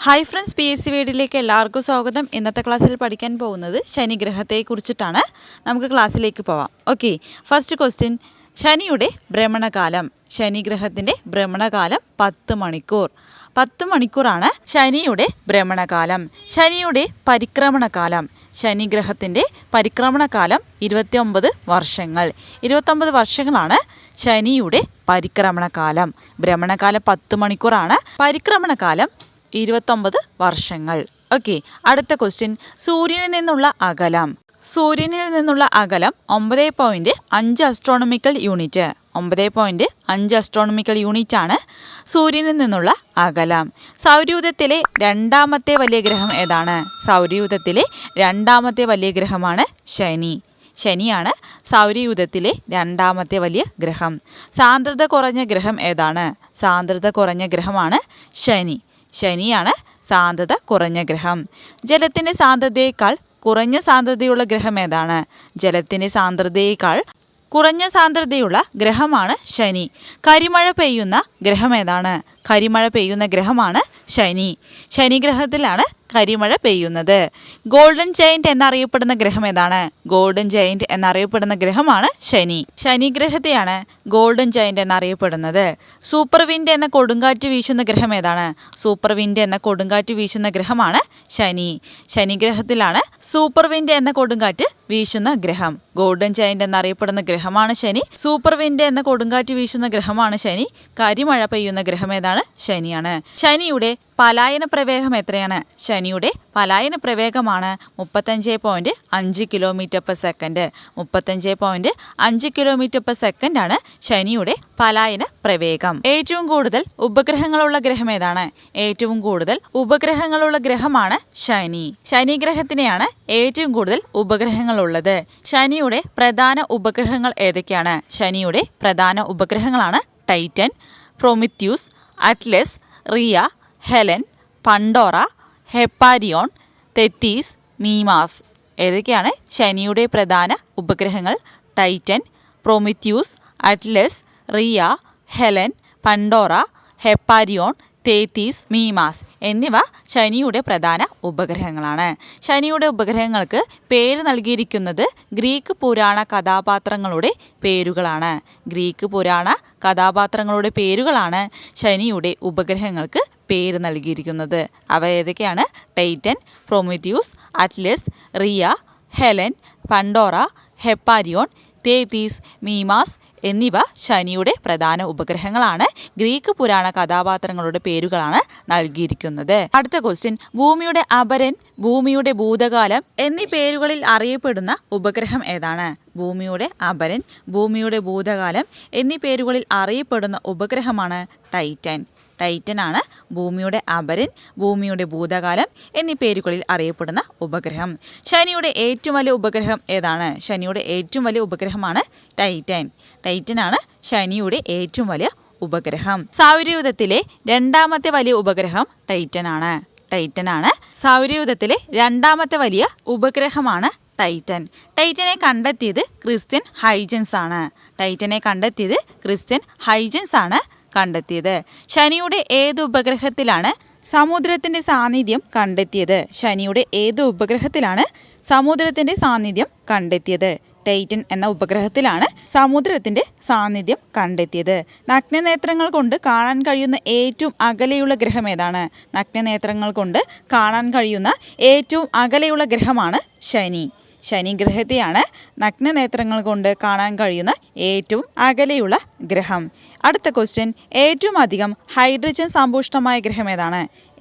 Hi friends, PSC വീഡിയോയിലേക്ക് എല്ലാവർക്കും സ്വാഗതം. ഇന്നത്തെ ക്ലാസ്സിൽ പഠിക്കാൻ പോകുന്നത് ശനിഗ്രഹത്തെക്കുറിച്ചിട്ടാണ്. നമുക്ക് ക്ലാസ്സിലേക്ക് പോവാം. ഓക്കെ, ഫസ്റ്റ് ക്വസ്റ്റ്യൻ, ശനിയുടെ ഭ്രമണകാലം. ശനിഗ്രഹത്തിൻ്റെ ഭ്രമണകാലം 10 മണിക്കൂർ. 10 മണിക്കൂറാണ് ശനിയുടെ ഭ്രമണകാലം. ശനിയുടെ പരിക്രമണകാലം. ശനിഗ്രഹത്തിൻ്റെ പരിക്രമണകാലം 29 വർഷങ്ങൾ. 29 വർഷങ്ങളാണ് ശനിയുടെ പരിക്രമണകാലം. ഭ്രമണകാലം 10 മണിക്കൂറാണ്, പരിക്രമണകാലം 29 വർഷങ്ങൾ. ഓക്കെ, അടുത്ത ക്വസ്റ്റ്യൻ, സൂര്യനിൽ നിന്നുള്ള അകലം. സൂര്യനിൽ നിന്നുള്ള അകലം 9.5 അസ്ട്രോണമിക്കൽ യൂണിറ്റ്. 9.5 അസ്ട്രോണമിക്കൽ യൂണിറ്റ് ആണ് സൂര്യനിൽ നിന്നുള്ള അകലം. സൗരയൂഥത്തിലെ രണ്ടാമത്തെ വലിയ ഗ്രഹം ഏതാണ്? സൗരയൂഥത്തിലെ രണ്ടാമത്തെ വലിയ ഗ്രഹമാണ് ശനി. ശനിയാണ് സൗരയൂഥത്തിലെ രണ്ടാമത്തെ വലിയ ഗ്രഹം. സാന്ദ്രത കുറഞ്ഞ ഗ്രഹം ഏതാണ്? സാന്ദ്രത കുറഞ്ഞ ഗ്രഹമാണ് ശനി. ശനിയാണ് സാന്ദ്രത കുറഞ്ഞ ഗ്രഹം. ജലത്തിൻ്റെ സാന്ദ്രതയേക്കാൾ കുറഞ്ഞ സാന്ദ്രതയുള്ള ഗ്രഹം ഏതാണ്? ജലത്തിൻ്റെ സാന്ദ്രതയേക്കാൾ കുറഞ്ഞ സാന്ദ്രതയുള്ള ഗ്രഹമാണ് ശനി. കരിമഴ പെയ്യുന്ന ഗ്രഹം ഏതാണ്? കരിമഴ പെയ്യുന്ന ഗ്രഹമാണ് ശനി. ശനിഗ്രഹത്തിലാണ് കരിമഴ പെയ്യുന്നത്. ഗോൾഡൻ ജയന്റ് എന്നറിയപ്പെടുന്ന ഗ്രഹം ഏതാണ്? ഗോൾഡൻ ജയന്റ് എന്നറിയപ്പെടുന്ന ഗ്രഹമാണ് ശനി. ശനിഗ്രഹത്തെയാണ് ഗോൾഡൻ ജയന്റ് എന്നറിയപ്പെടുന്നത്. സൂപ്പർ വിൻഡ് എന്ന കൊടുങ്കാറ്റ് വീശുന്ന ഗ്രഹം ഏതാണ്? സൂപ്പർ വിൻഡ് എന്ന കൊടുങ്കാറ്റ് വീശുന്ന ഗ്രഹമാണ് ശനി. ശനിഗ്രഹത്തിലാണ് സൂപ്പർ വിൻഡ് എന്ന കൊടുങ്കാറ്റ് വീശുന്ന ഗ്രഹം. ഗോൾഡൻ ജയന്റ് എന്നറിയപ്പെടുന്ന ഗ്രഹമാണ് ശനി. സൂപ്പർ വിൻഡ് എന്ന കൊടുങ്കാറ്റ് വീശുന്ന ഗ്രഹമാണ് ശനി. കരിമഴ പെയ്യുന്ന ഗ്രഹം ഏതാണ്? ശനിയാണ്. ശനിയുടെ പലായന പ്രവേഗം എത്രയാണ്? ശനിയുടെ പലായന പ്രവേഗമാണ് 35.5 km/s. 35.5 km/s ആണ് ശനിയുടെ പലായന പ്രവേഗം. ഏറ്റവും കൂടുതൽ ഉപഗ്രഹങ്ങളുള്ള ഗ്രഹം ഏതാണ്? ഏറ്റവും കൂടുതൽ ഉപഗ്രഹങ്ങളുള്ള ഗ്രഹമാണ് ശനി. ശനിഗ്രഹത്തിനെയാണ് ഏറ്റവും കൂടുതൽ ഉപഗ്രഹങ്ങളുള്ളത്. ശനിയുടെ പ്രധാന ഉപഗ്രഹങ്ങൾ ഏതൊക്കെയാണ്? ശനിയുടെ പ്രധാന ഉപഗ്രഹങ്ങളാണ് Titan, Prometheus, Atlas, Rhea, Helene, Pandora, Hyperion, Tethys, Mimas. ഏതൊക്കെയാണ് ശനിയുടെ പ്രധാന ഉപഗ്രഹങ്ങൾ? Titan, Prometheus, Atlas, Rhea, Helene, Pandora, Hyperion, Tethys, Mimas എന്നിവ ശനിയുടെ പ്രധാന ഉപഗ്രഹങ്ങളാണ്. ശനിയുടെ ഉപഗ്രഹങ്ങൾക്ക് പേര് നൽകിയിരിക്കുന്നത് ഗ്രീക്ക് പുരാണ കഥാപാത്രങ്ങളുടെ പേരുകളാണ്. ഗ്രീക്ക് പുരാണ കഥാപാത്രങ്ങളുടെ പേരുകളാണ് ശനിയുടെ ഉപഗ്രഹങ്ങൾക്ക് പേര് നൽകിയിരിക്കുന്നത്. അവ ഏതൊക്കെയാണ്? Titan, Prometheus, Atlas, Rhea, Helene, Pandora, Hyperion, Tethys, Mimas എന്നിവ ശനിയുടെ പ്രധാന ഉപഗ്രഹങ്ങളാണ്. ഗ്രീക്ക് പുരാണ കഥാപാത്രങ്ങളുടെ പേരുകളാണ് നൽകിയിരിക്കുന്നത്. അടുത്ത ക്വസ്റ്റ്യൻ, ഭൂമിയുടെ അപരൻ, ഭൂമിയുടെ ഭൂതകാലം എന്നീ പേരുകളിൽ അറിയപ്പെടുന്ന ഉപഗ്രഹം ഏതാണ്? ഭൂമിയുടെ അപരൻ, ഭൂമിയുടെ ഭൂതകാലം എന്നീ പേരുകളിൽ അറിയപ്പെടുന്ന ഉപഗ്രഹമാണ് ടൈറ്റൻ. ടൈറ്റൻ ആണ് ഭൂമിയുടെ അപരൻ, ഭൂമിയുടെ ഭൂതകാലം എന്നീ പേരുകളിൽ അറിയപ്പെടുന്ന ഉപഗ്രഹം. ശനിയുടെ ഏറ്റവും വലിയ ഉപഗ്രഹം ഏതാണ്? ശനിയുടെ ഏറ്റവും വലിയ ഉപഗ്രഹമാണ് ടൈറ്റൻ. ടൈറ്റൻ ആണ് ശനിയുടെ ഏറ്റവും വലിയ ഉപഗ്രഹം. സൗരയൂഥത്തിലെ രണ്ടാമത്തെ വലിയ ഉപഗ്രഹം ടൈറ്റൻ ആണ്. ടൈറ്റൻ ആണ് സൗരയൂഥത്തിലെ രണ്ടാമത്തെ വലിയ ഉപഗ്രഹമാണ് ടൈറ്റൻ. ടൈറ്റനെ കണ്ടെത്തിയത് ക്രിസ്ത്യൻ ഹൈജൻസ് ആണ്. ടൈറ്റനെ കണ്ടെത്തിയത് ക്രിസ്ത്യൻ ഹൈജൻസ് ആണ് കണ്ടെത്തിയത്. ശനിയുടെ ഏത് ഉപഗ്രഹത്തിലാണ് സമുദ്രത്തിന്റെ സാന്നിധ്യം കണ്ടെത്തിയത്? ശനിയുടെ ഏത് ഉപഗ്രഹത്തിലാണ് സമുദ്രത്തിന്റെ സാന്നിധ്യം കണ്ടെത്തിയത്? ടൈറ്റൻ എന്ന ഉപഗ്രഹത്തിലാണ് സമുദ്രത്തിന്റെ സാന്നിധ്യം കണ്ടെത്തിയത്. നഗ്നനേത്രങ്ങൾ കൊണ്ട് കാണാൻ കഴിയുന്ന ഏറ്റവും അകലെയുള്ള ഗ്രഹം ഏതാണ്? നഗ്നനേത്രങ്ങൾ കൊണ്ട് കാണാൻ കഴിയുന്ന ഏറ്റവും അകലെയുള്ള ഗ്രഹമാണ് ശനി. ശനിഗ്രഹത്തെയാണ് നഗ്നനേത്രങ്ങൾ കൊണ്ട് കാണാൻ കഴിയുന്ന ഏറ്റവും അകലെയുള്ള ഗ്രഹം. അടുത്ത ക്വസ്റ്റ്യൻ, ഏറ്റവും അധികം ഹൈഡ്രജൻ സമ്പുഷ്ടമായ ഗ്രഹം ഏതാണ്?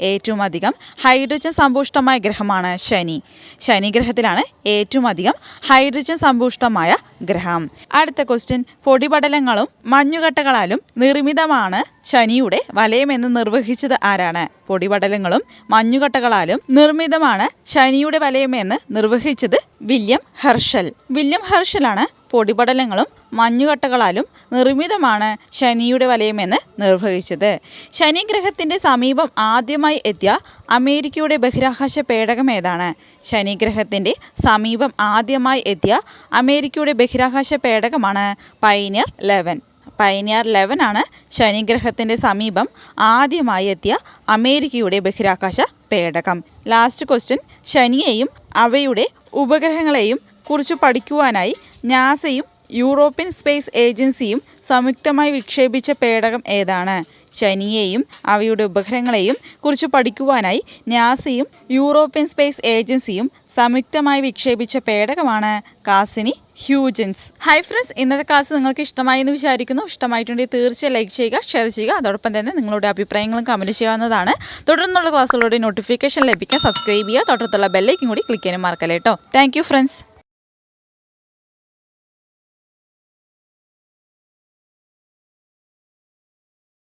ഏറ്റവും അധികം ഹൈഡ്രജൻ സമ്പുഷ്ടമായ ഗ്രഹമാണ് ശനി. ശനിഗ്രഹത്തിലാണ് ഏറ്റവും അധികം ഹൈഡ്രജൻ സമ്പുഷ്ടമായ ഗ്രഹം. അടുത്ത ക്വസ്റ്റ്യൻ, പൊടിപടലങ്ങളും മഞ്ഞുകട്ടകളാലും നിർമ്മിതമാണ് ശനിയുടെ വലയമെന്ന് നിർവഹിച്ചത് ആരാണ്? പൊടിപടലങ്ങളും മഞ്ഞുകട്ടകളാലും നിർമ്മിതമാണ് ശനിയുടെ വലയമെന്ന് നിർവഹിച്ചത് വില്യം ഹെർഷൽ. വില്യം ഹെർഷലാണ് പൊടിപടലങ്ങളും മഞ്ഞുകട്ടകളാലും നിർമ്മിതമാണ് ശനിയുടെ വലയമെന്ന് നിർവഹിച്ചത്. ശനിഗ്രഹത്തിൻ്റെ സമീപം ആദ്യമായി എത്തിയ അമേരിക്കയുടെ ബഹിരാകാശ പേടകം ഏതാണ്? ശനിഗ്രഹത്തിൻ്റെ സമീപം ആദ്യമായി എത്തിയ അമേരിക്കയുടെ ബഹിരാകാശ പേടകമാണ് പയനിയർ 11. പയനിയർ 11 ആണ് ശനിഗ്രഹത്തിൻ്റെ സമീപം ആദ്യമായി എത്തിയ അമേരിക്കയുടെ ബഹിരാകാശ പേടകം. ലാസ്റ്റ് ക്വസ്റ്റ്യൻ, ശനിയെയും അവയുടെ ഉപഗ്രഹങ്ങളെയും കുറിച്ച് പഠിക്കുവാനായി നാസയും യൂറോപ്യൻ സ്പേസ് ഏജൻസിയും സംയുക്തമായി വിക്ഷേപിച്ച പേടകം ഏതാണ്? ശനിയെയും അവയുടെ ഉപഗ്രഹങ്ങളെയും കുറിച്ച് പഠിക്കുവാനായി നാസയും യൂറോപ്യൻ സ്പേസ് ഏജൻസിയും സംയുക്തമായി വിക്ഷേപിച്ച പേടകമാണ് കാസിനി ഹ്യൂജൻസ്. ഹായ് ഫ്രണ്ട്സ്, ഇന്നത്തെ ക്ലാസ് നിങ്ങൾക്ക് ഇഷ്ടമായി എന്ന് വിചാരിക്കുന്നു. ഇഷ്ടമായിട്ടുണ്ടെങ്കിൽ തീർച്ചയായും ലൈക്ക് ചെയ്യുക, ഷെയർ ചെയ്യുക. അതോടൊപ്പം തന്നെ നിങ്ങളുടെ അഭിപ്രായങ്ങളും കമൻറ്റ് ചെയ്യാവുന്നതാണ്. തുടർന്നുള്ള ക്ലാസ്സുകളുടെ നോട്ടിഫിക്കേഷൻ ലഭിക്കാൻ സബ്സ്ക്രൈബ് ചെയ്യുക. തൊട്ടടുത്തുള്ള ബെല്ലൈക്കൻ കൂടി ക്ലിക്ക് ചെയ്യാനും മറക്കല്ലേ കേട്ടോ. Thank you friends.